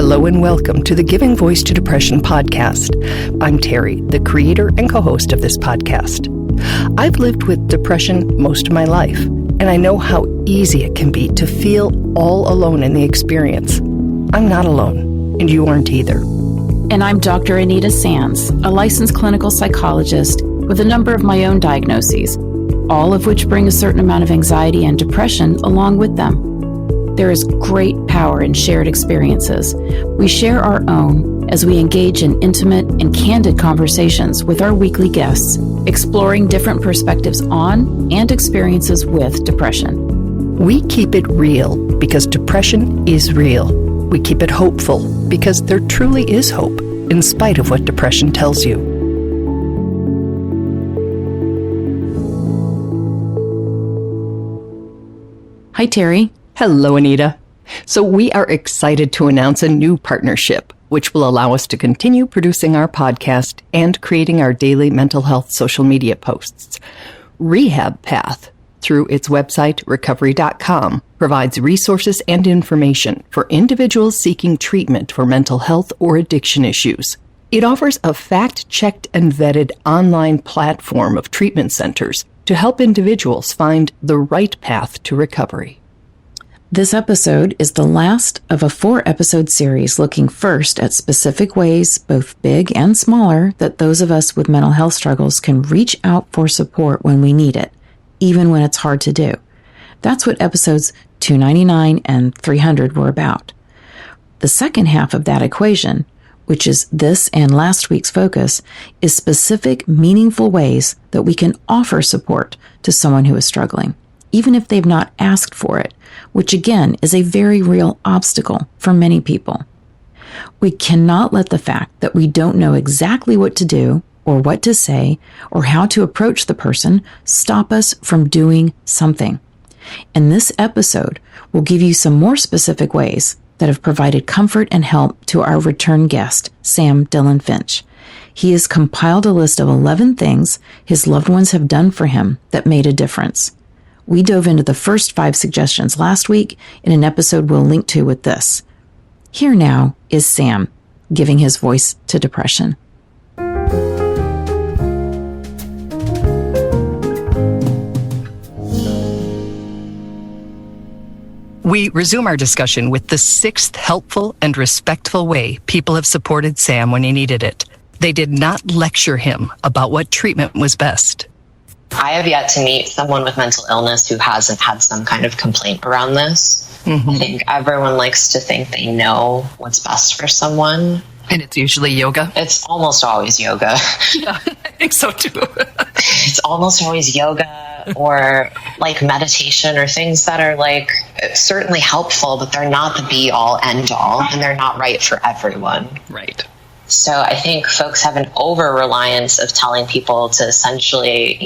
Hello and welcome to the Giving Voice to Depression podcast. I'm Terry, the creator and co-host of this podcast. I've lived with depression most of my life, and I know how easy it can be to feel all alone in the experience. I'm not alone, and you aren't either. And I'm Dr. Anita Sanz, a licensed clinical psychologist with a number of my own diagnoses, all of which bring a certain amount of anxiety and depression along with them. There is great power in shared experiences. We share our own as we engage in intimate and candid conversations with our weekly guests, exploring different perspectives on and experiences with depression. We keep it real because depression is real. We keep it hopeful because there truly is hope, in spite of what depression tells you. Hi, Terry. Hello, Anita. So we are excited to announce a new partnership, which will allow us to continue producing our podcast and creating our daily mental health social media posts. Rehab Path, through its website, recovery.com, provides resources and information for individuals seeking treatment for mental health or addiction issues. It offers a fact-checked and vetted online platform of treatment centers to help individuals find the right path to recovery. This episode is the last of a 4-episode series looking first at specific ways, both big and smaller, that those of us with mental health struggles can reach out for support when we need it, even when it's hard to do. That's what episodes 299 and 300 were about. The second half of that equation, which is this and last week's focus, is specific, meaningful ways that we can offer support to someone who is struggling, even if they've not asked for it, which again is a very real obstacle for many people. We cannot let the fact that we don't know exactly what to do or what to say or how to approach the person stop us from doing something. And this episode will give you some more specific ways that have provided comfort and help to our return guest, Sam Dylan Finch. He has compiled a list of 11 things his loved ones have done for him that made a difference. We dove into the first 5 suggestions last week in an episode we'll link to with this. Here now is Sam giving his voice to depression. We resume our discussion with the 6th helpful and respectful way people have supported Sam when he needed it. They did not lecture him about what treatment was best. I have yet to meet someone with mental illness who hasn't had some kind of complaint around this. Mm-hmm. I think everyone likes to think they know what's best for someone. And it's usually yoga? It's almost always yoga. Yeah, I think so too. It's almost always yoga or like meditation or things that are like certainly helpful, but they're not the be all end all and they're not right for everyone. Right. So I think folks have an over-reliance of telling people to essentially,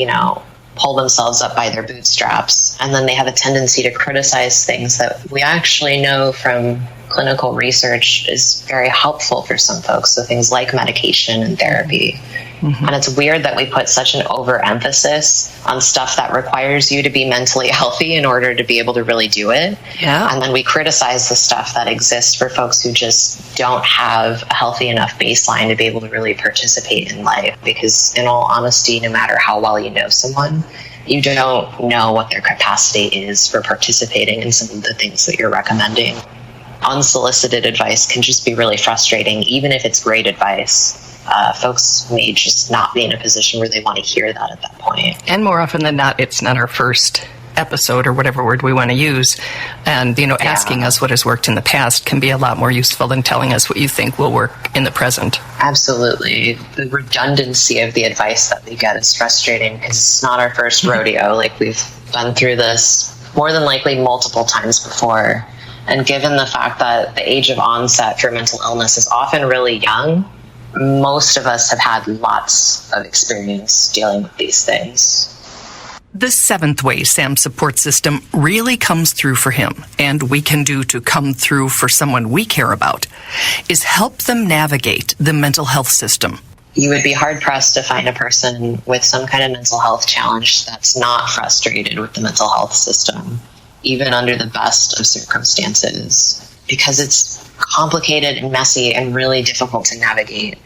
pull themselves up by their bootstraps. And then they have a tendency to criticize things that we actually know from clinical research is very helpful for some folks. So things like medication and therapy. Mm-hmm. And it's weird that we put such an overemphasis on stuff that requires you to be mentally healthy in order to be able to really do it. Yeah. And then we criticize the stuff that exists for folks who just don't have a healthy enough baseline to be able to really participate in life. Because in all honesty, no matter how well you know someone, you don't know what their capacity is for participating in some of the things that you're recommending. Unsolicited advice can just be really frustrating, even if it's great advice. Folks may just not be in a position where they want to hear that at that point. And more often than not, it's not our first episode or whatever word we want to use. And, asking us what has worked in the past can be a lot more useful than telling us what you think will work in the present. Absolutely. The redundancy of the advice that we get is frustrating because it's not our first rodeo. Like, we've been through this more than likely multiple times before. And given the fact that the age of onset for mental illness is often really young, most of us have had lots of experience dealing with these things. The 7th way Sam's support system really comes through for him, and we can do to come through for someone we care about, is help them navigate the mental health system. You would be hard-pressed to find a person with some kind of mental health challenge that's not frustrated with the mental health system, even under the best of circumstances. because it's complicated and messy and really difficult to navigate.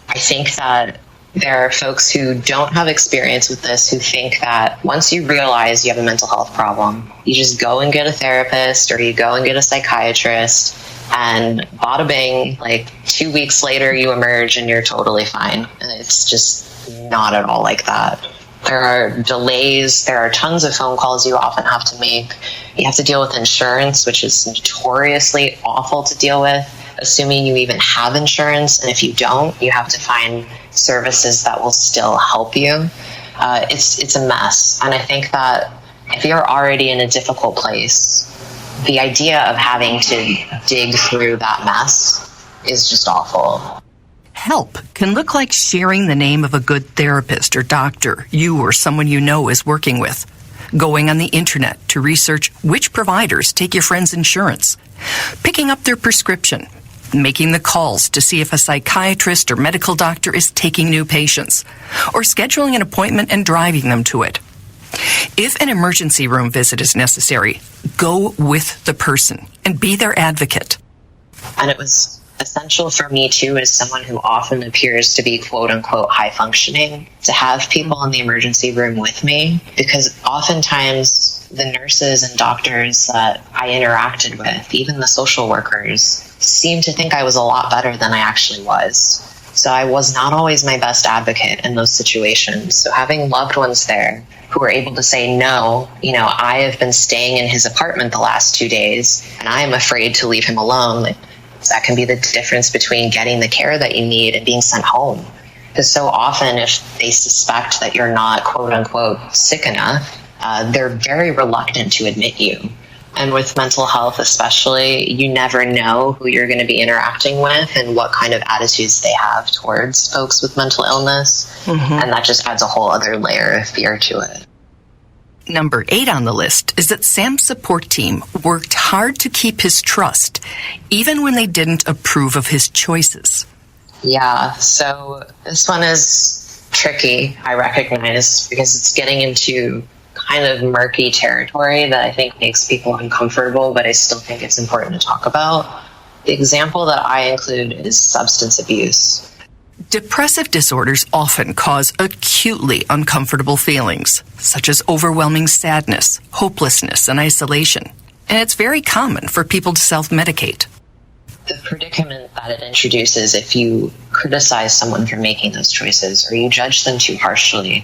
I think that there are folks who don't have experience with this who think that once you realize you have a mental health problem, you just go and get a therapist or you go and get a psychiatrist, and bada bing, like 2 weeks later you emerge and you're totally fine. And it's just not at all like that. There are delays. There are tons of phone calls you often have to make. You have to deal with insurance, which is notoriously awful to deal with, assuming you even have insurance. And if you don't, you have to find services that will still help you. It's a mess. And I think that if you're already in a difficult place, the idea of having to dig through that mess is just awful. Help can look like sharing the name of a good therapist or doctor you or someone you know is working with, going on the internet to research which providers take your friend's insurance, picking up their prescription, making the calls to see if a psychiatrist or medical doctor is taking new patients, or scheduling an appointment and driving them to it. If an emergency room visit is necessary, go with the person and be their advocate. And it was essential for me too, as someone who often appears to be quote unquote high functioning, to have people in the emergency room with me, because oftentimes the nurses and doctors that I interacted with, even the social workers, seemed to think I was a lot better than I actually was. So I was not always my best advocate in those situations. So having loved ones there who were able to say, no, I have been staying in his apartment the last 2 days and I am afraid to leave him alone. That can be the difference between getting the care that you need and being sent home. Because so often if they suspect that you're not quote unquote sick enough, they're very reluctant to admit you. And with mental health especially, you never know who you're going to be interacting with and what kind of attitudes they have towards folks with mental illness. Mm-hmm. And that just adds a whole other layer of fear to it. Number 8 on the list is that Sam's support team worked hard to keep his trust, even when they didn't approve of his choices. Yeah, so this one is tricky, I recognize, because it's getting into kind of murky territory that I think makes people uncomfortable, but I still think it's important to talk about. The example that I include is substance abuse. Depressive disorders often cause acutely uncomfortable feelings, such as overwhelming sadness, hopelessness, and isolation. And it's very common for people to self-medicate. The predicament that it introduces if you criticize someone for making those choices or you judge them too harshly,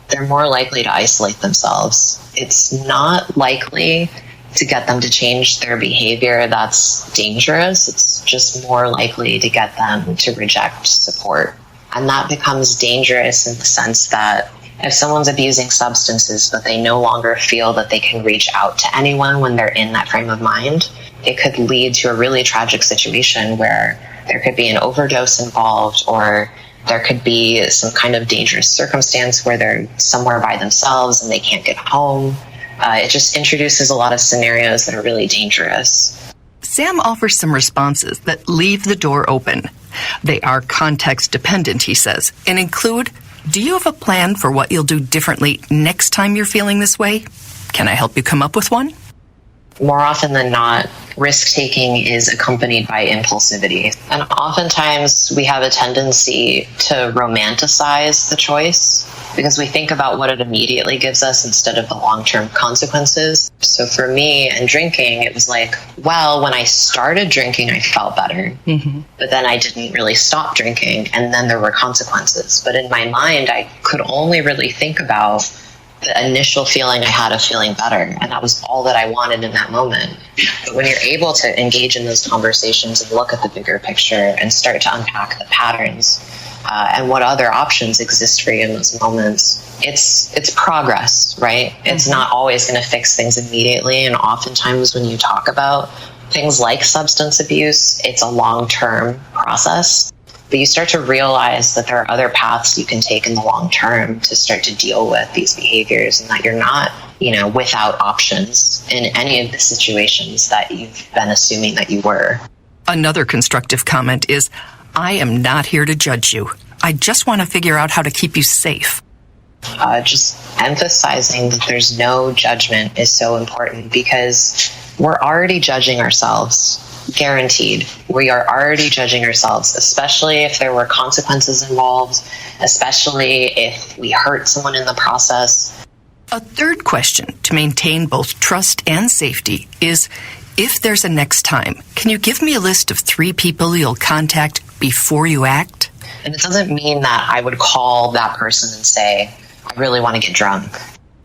they're more likely to isolate themselves. It's not likely to get them to change their behavior that's dangerous. It's just more likely to get them to reject support. And that becomes dangerous in the sense that if someone's abusing substances but they no longer feel that they can reach out to anyone when they're in that frame of mind, it could lead to a really tragic situation where there could be an overdose involved, or there could be some kind of dangerous circumstance where they're somewhere by themselves and they can't get home. It just introduces a lot of scenarios that are really dangerous. Sam offers some responses that leave the door open. They are context dependent, he says, and include, do you have a plan for what you'll do differently next time you're feeling this way? Can I help you come up with one? More often than not, risk-taking is accompanied by impulsivity. And oftentimes we have a tendency to romanticize the choice because we think about what it immediately gives us instead of the long-term consequences. So for me and drinking, it was like, well, when I started drinking, I felt better. Mm-hmm. But then I didn't really stop drinking, and then there were consequences. But in my mind, I could only really think about the initial feeling I had of feeling better, and that was all that I wanted in that moment. But when you're able to engage in those conversations and look at the bigger picture and start to unpack the patterns and what other options exist for you in those moments, it's progress, right? Mm-hmm. It's not always going to fix things immediately, and oftentimes when you talk about things like substance abuse, it's a long-term process. But you start to realize that there are other paths you can take in the long term to start to deal with these behaviors, and that you're not, without options in any of the situations that you've been assuming that you were. Another constructive comment is, I am not here to judge you. I just want to figure out how to keep you safe. Just emphasizing that there's no judgment is so important, because we're already judging ourselves. guaranteed. We are already judging ourselves, especially if there were consequences involved, especially if we hurt someone in the process. A third question to maintain both trust and safety is, if there's a next time, can you give me a list of 3 people you'll contact before you act? And it doesn't mean that I would call that person and say, I really want to get drunk.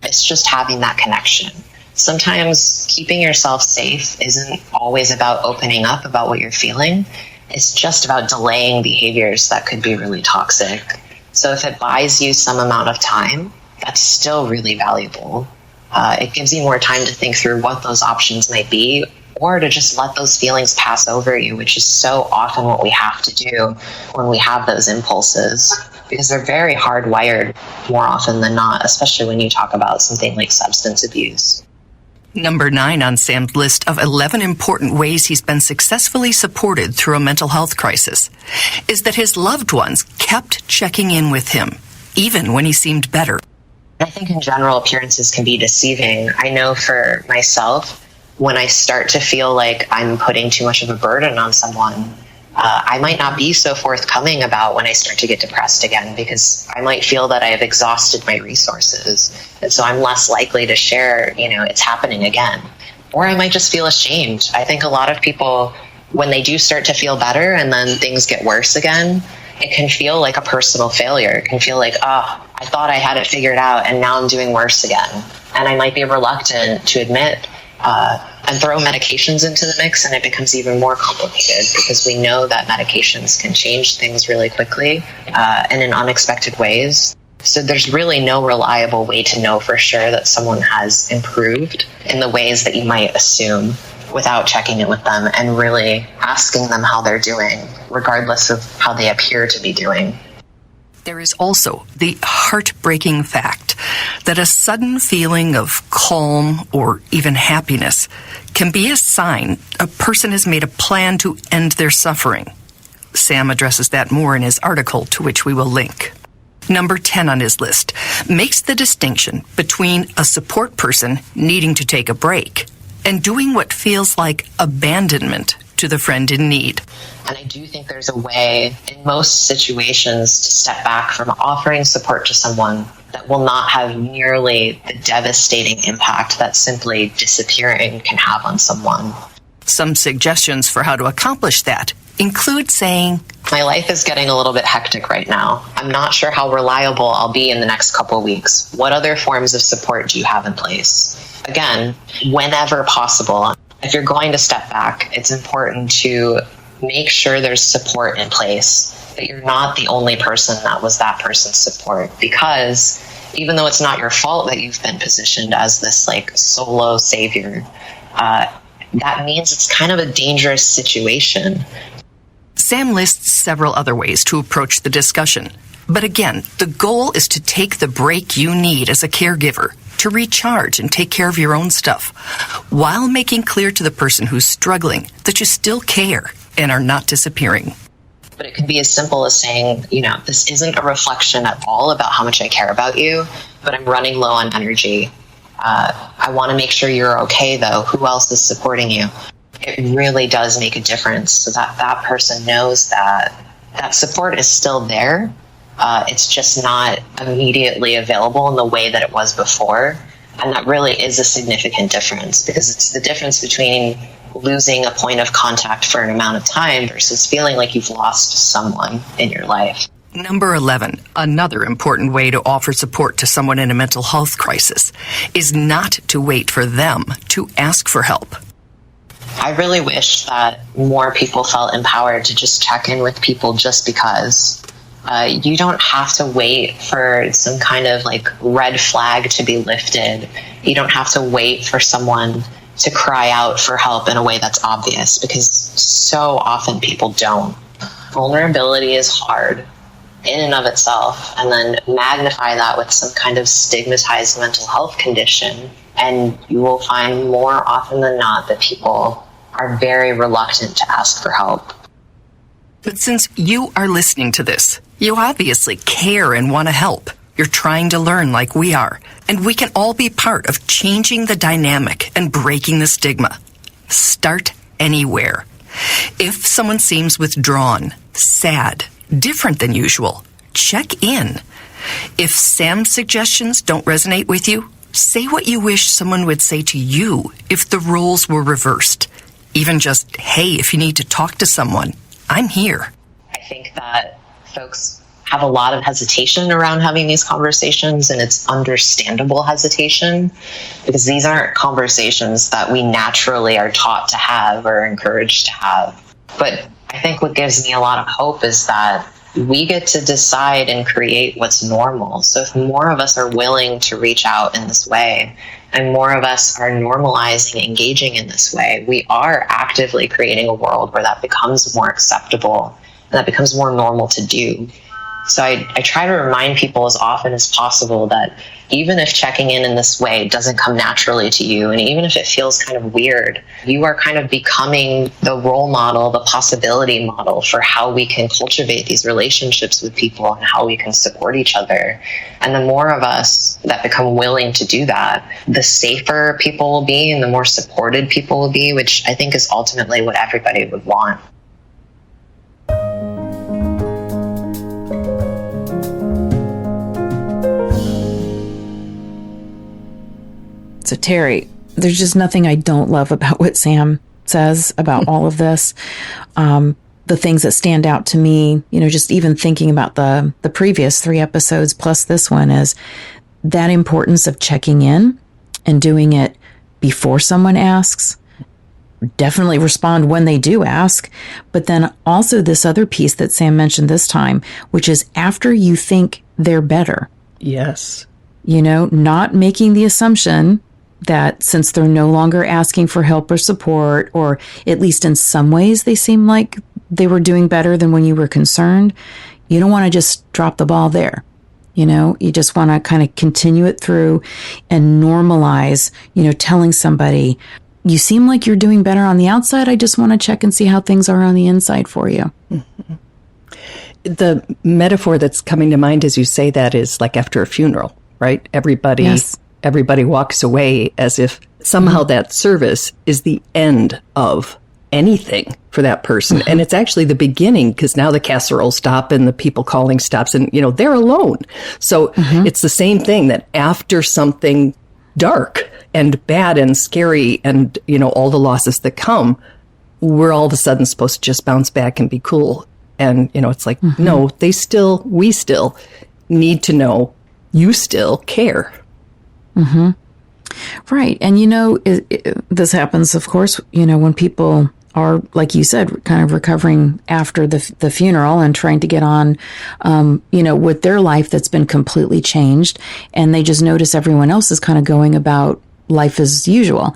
It's just having that connection. Sometimes keeping yourself safe isn't always about opening up about what you're feeling. It's just about delaying behaviors that could be really toxic. So if it buys you some amount of time, that's still really valuable. It gives you more time to think through what those options might be, or to just let those feelings pass over you, which is so often what we have to do when we have those impulses, because they're very hardwired more often than not, especially when you talk about something like substance abuse. Number 9 on Sam's list of 11 important ways he's been successfully supported through a mental health crisis is that his loved ones kept checking in with him, even when he seemed better. I think in general, appearances can be deceiving. I know for myself, when I start to feel like I'm putting too much of a burden on someone, I might not be so forthcoming about when I start to get depressed again, because I might feel that I have exhausted my resources. And so I'm less likely to share, it's happening again. Or I might just feel ashamed. I think a lot of people, when they do start to feel better and then things get worse again, it can feel like a personal failure. It can feel like, I thought I had it figured out and now I'm doing worse again. And I might be reluctant to admit and throw medications into the mix, and it becomes even more complicated because we know that medications can change things really quickly and in unexpected ways. So there's really no reliable way to know for sure that someone has improved in the ways that you might assume without checking in with them and really asking them how they're doing, regardless of how they appear to be doing. There is also the heartbreaking fact that a sudden feeling of calm or even happiness can be a sign a person has made a plan to end their suffering. Sam addresses that more in his article, to which we will link. Number 10 on his list makes the distinction between a support person needing to take a break and doing what feels like abandonment to the friend in need. And I do think there's a way in most situations to step back from offering support to someone that will not have nearly the devastating impact that simply disappearing can have on someone. Some suggestions for how to accomplish that include saying, my life is getting a little bit hectic right now. I'm not sure how reliable I'll be in the next couple of weeks. What other forms of support do you have in place? Again, whenever possible, if you're going to step back, it's important to make sure there's support in place, that you're not the only person that was that person's support. Because even though it's not your fault that you've been positioned as this solo savior, that means it's kind of a dangerous situation. Sam lists several other ways to approach the discussion. But again, the goal is to take the break you need as a caregiver to recharge and take care of your own stuff, while making clear to the person who's struggling that you still care and are not disappearing. But it can be as simple as saying, this isn't a reflection at all about how much I care about you, but I'm running low on energy. I want to make sure you're okay, though. Who else is supporting you? It really does make a difference so that that person knows that that support is still there. It's just not immediately available in the way that it was before. And that really is a significant difference, because it's the difference between losing a point of contact for an amount of time versus feeling like you've lost someone in your life. Number 11, another important way to offer support to someone in a mental health crisis is not to wait for them to ask for help. I really wish that more people felt empowered to just check in with people just because. You don't have to wait for some kind of red flag to be lifted. You don't have to wait for someone to cry out for help in a way that's obvious, because so often people don't. Vulnerability is hard in and of itself, and then magnify that with some kind of stigmatized mental health condition, and you will find more often than not that people are very reluctant to ask for help. But since you are listening to this, you obviously care and want to help. You're trying to learn like we are, and we can all be part of changing the dynamic and breaking the stigma. Start anywhere. If someone seems withdrawn, sad, different than usual, check in. If Sam's suggestions don't resonate with you, say what you wish someone would say to you if the roles were reversed. Even just, hey, if you need to talk to someone, I'm here. I think that folks have a lot of hesitation around having these conversations, and it's understandable hesitation because these aren't conversations that we naturally are taught to have or encouraged to have. But I think what gives me a lot of hope is that we get to decide and create what's normal. So if more of us are willing to reach out in this way, and more of us are normalizing engaging in this way, we are actively creating a world where that becomes more acceptable and that becomes more normal to do. So I try to remind people as often as possible that even if checking in this way doesn't come naturally to you, and even if it feels kind of weird, you are kind of becoming the role model, the possibility model for how we can cultivate these relationships with people and how we can support each other. And the more of us that become willing to do that, the safer people will be and the more supported people will be, which I think is ultimately what everybody would want. So Terry, there's just nothing I don't love about what Sam says about all of this. The things that stand out to me, just even thinking about the previous 3 episodes plus this one, is that importance of checking in and doing it before someone asks. Definitely respond when they do ask. But then also this other piece that Sam mentioned this time, which is after you think they're better. Yes. Not making the assumption that since they're no longer asking for help or support, or at least in some ways they seem like they were doing better than when you were concerned, you don't want to just drop the ball there. You just want to kind of continue it through and normalize, telling somebody, you seem like you're doing better on the outside. I just want to check and see how things are on the inside for you. Mm-hmm. The metaphor that's coming to mind as you say that is like after a funeral, right? Everybody walks away as if somehow that service is the end of anything for that person. Mm-hmm. And it's actually the beginning, because now the casserole stop and the people calling stops and, they're alone. So it's the same thing, that after something dark and bad and scary and, all the losses that come, we're all of a sudden supposed to just bounce back and be cool. And, it's like, no, we still need to know you still care. Mm-hmm. Right. And, this happens, of course, when people are, like you said, kind of recovering after the funeral and trying to get on, with their life that's been completely changed. And they just notice everyone else is kind of going about life as usual.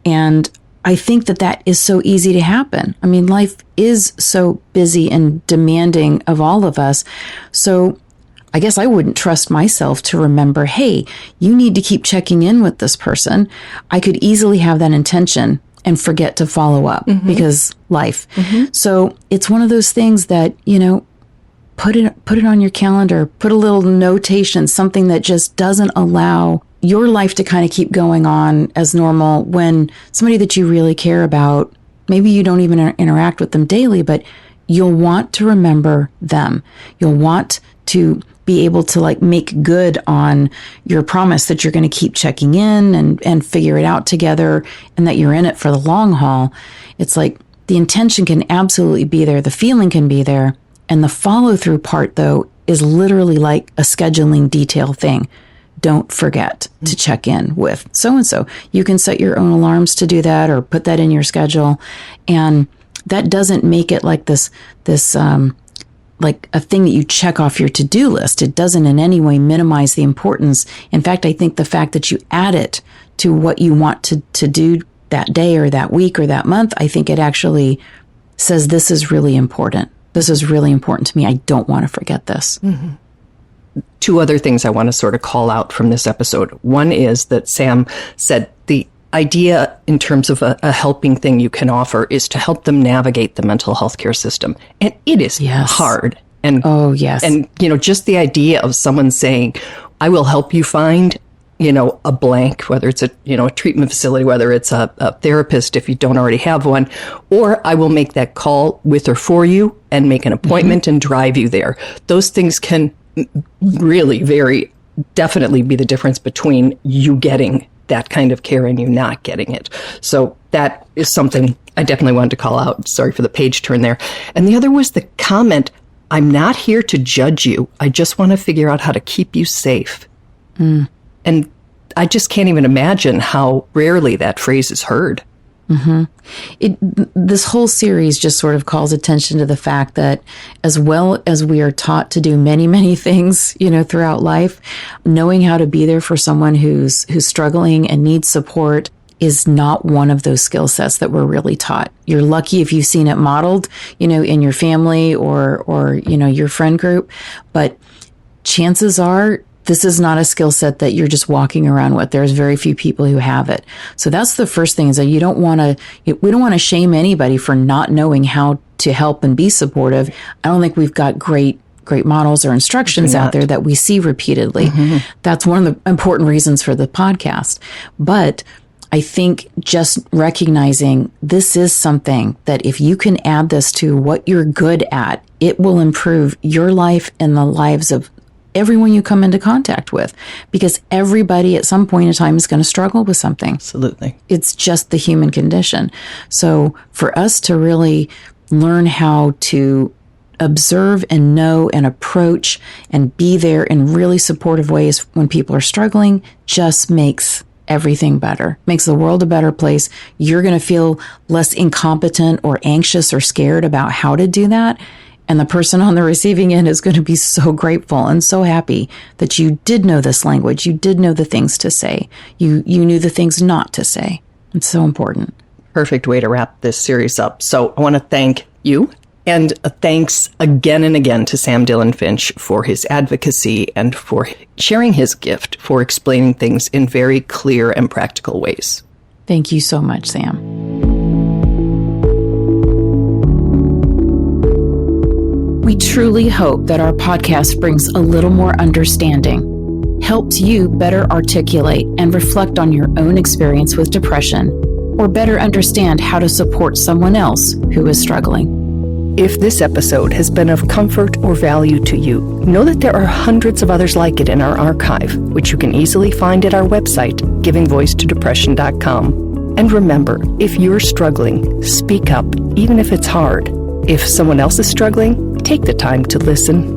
And I think that is so easy to happen. I mean, life is so busy and demanding of all of us. So I guess I wouldn't trust myself to remember, hey, you need to keep checking in with this person. I could easily have that intention and forget to follow up because life. So it's one of those things that, put it on your calendar, put a little notation, something that just doesn't allow your life to kind of keep going on as normal when somebody that you really care about, maybe you don't even interact with them daily, but you'll want to remember them. You'll want to be able to make good on your promise that you're going to keep checking in and figure it out together, and that you're in it for the long haul. It's like the intention can absolutely be there. The feeling can be there. And the follow through part, though, is literally like a scheduling detail thing. Don't forget to check in with so-and-so. You can set your own alarms to do that or put that in your schedule. And that doesn't make it like this like a thing that you check off your to-do list. It doesn't in any way minimize the importance. In fact, I think the fact that you add it to what you want to do that day or that week or that month, I think it actually says this is really important. This is really important to me. I don't want to forget this. 2 other things I want to sort of call out from this episode. One is that Sam said the idea in terms of a helping thing you can offer is to help them navigate the mental health care system. And it is hard. And, oh, yes. And, just the idea of someone saying, I will help you find a blank, whether it's a treatment facility, whether it's a therapist if you don't already have one, or I will make that call with or for you and make an appointment and drive you there. Those things can really definitely be the difference between you getting that kind of care and you not getting it. So that is something I definitely wanted to call out. Sorry for the page turn there. And the other was the comment, I'm not here to judge you. I just want to figure out how to keep you safe. And I just can't even imagine how rarely that phrase is heard. This whole series just sort of calls attention to the fact that as well as we are taught to do many, many things, throughout life, knowing how to be there for someone who's struggling and needs support is not one of those skill sets that we're really taught. You're lucky if you've seen it modeled, in your family or your friend group, but chances are this is not a skill set that you're just walking around with. There's very few people who have it. So that's the first thing, is that we don't want to shame anybody for not knowing how to help and be supportive. I don't think we've got great models or instructions out there that we see repeatedly. That's one of the important reasons for the podcast. But I think just recognizing this is something that if you can add this to what you're good at, it will improve your life and the lives of everyone you come into contact with, because everybody at some point in time is going to struggle with something. Absolutely. It's just the human condition. So for us to really learn how to observe and know and approach and be there in really supportive ways when people are struggling just makes everything better, makes the world a better place. You're going to feel less incompetent or anxious or scared about how to do that. And the person on the receiving end is going to be so grateful and so happy that you did know this language. You did know the things to say. You knew the things not to say. It's so important. Perfect way to wrap this series up. So I want to thank you, and thanks again and again to Sam Dylan Finch for his advocacy and for sharing his gift for explaining things in very clear and practical ways. Thank you so much, Sam. We truly hope that our podcast brings a little more understanding, helps you better articulate and reflect on your own experience with depression, or better understand how to support someone else who is struggling. If this episode has been of comfort or value to you, know that there are hundreds of others like it in our archive, which you can easily find at our website, givingvoicetodepression.com. And remember, if you're struggling, speak up, even if it's hard. If someone else is struggling, take the time to listen.